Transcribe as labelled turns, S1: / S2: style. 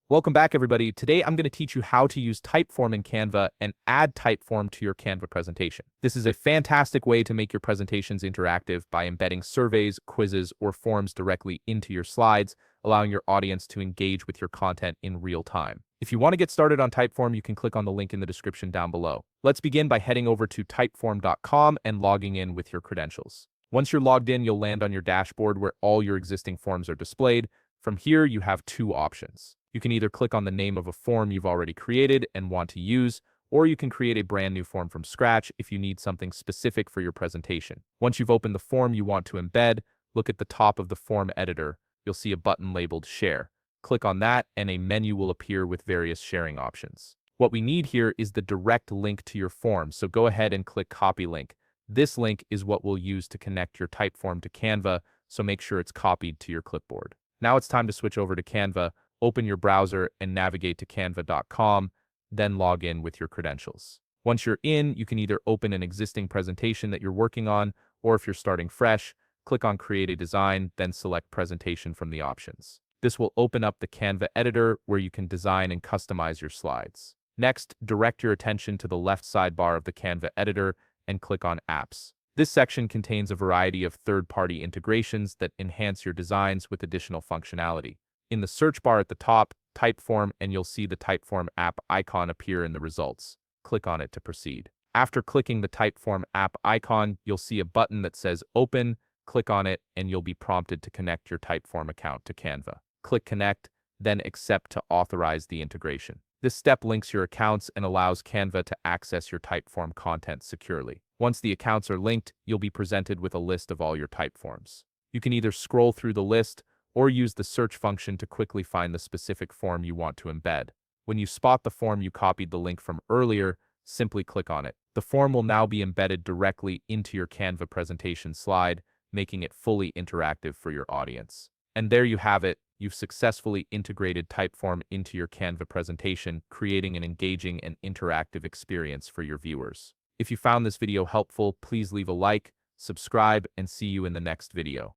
S1: Welcome back, everybody. Today, I'm going to teach you how to use Typeform in Canva and add Typeform to your Canva presentation. This is a fantastic way to make your presentations interactive by embedding surveys, quizzes, or forms directly into your slides, allowing your audience to engage with your content in real time. If you want to get started on Typeform, you can click on the link in the description down below. Let's begin by heading over to typeform.com and logging in with your credentials. Once you're logged in, you'll land on your dashboard where all your existing forms are displayed. From here, you have two options. You can either click on the name of a form you've already created and want to use, or you can create a brand new form from scratch if you need something specific for your presentation. Once you've opened the form you want to embed, look at the top of the form editor. You'll see a button labeled Share. Click on that and a menu will appear with various sharing options. What we need here is the direct link to your form, so go ahead and click Copy Link. This link is what we'll use to connect your Typeform to Canva, so make sure it's copied to your clipboard. Now it's time to switch over to Canva. Open your browser and navigate to canva.com, then log in with your credentials. Once you're in, you can either open an existing presentation that you're working on, or if you're starting fresh, click on Create a Design, then select Presentation from the options. This will open up the Canva editor where you can design and customize your slides. Next, direct your attention to the left sidebar of the Canva editor and click on Apps. This section contains a variety of third-party integrations that enhance your designs with additional functionality. In the search bar at the top, Typeform, and you'll see the Typeform app icon appear in the results. Click on it to proceed. After clicking the Typeform app icon, you'll see a button that says Open. Click on it, and you'll be prompted to connect your Typeform account to Canva. Click Connect, then Accept to authorize the integration. This step links your accounts and allows Canva to access your Typeform content securely. Once the accounts are linked, you'll be presented with a list of all your Typeforms. You can either scroll through the list or use the search function to quickly find the specific form you want to embed. When you spot the form you copied the link from earlier, simply click on it. The form will now be embedded directly into your Canva presentation slide, making it fully interactive for your audience. And there you have it. You've successfully integrated Typeform into your Canva presentation, creating an engaging and interactive experience for your viewers. If you found this video helpful, please leave a like, subscribe, and see you in the next video.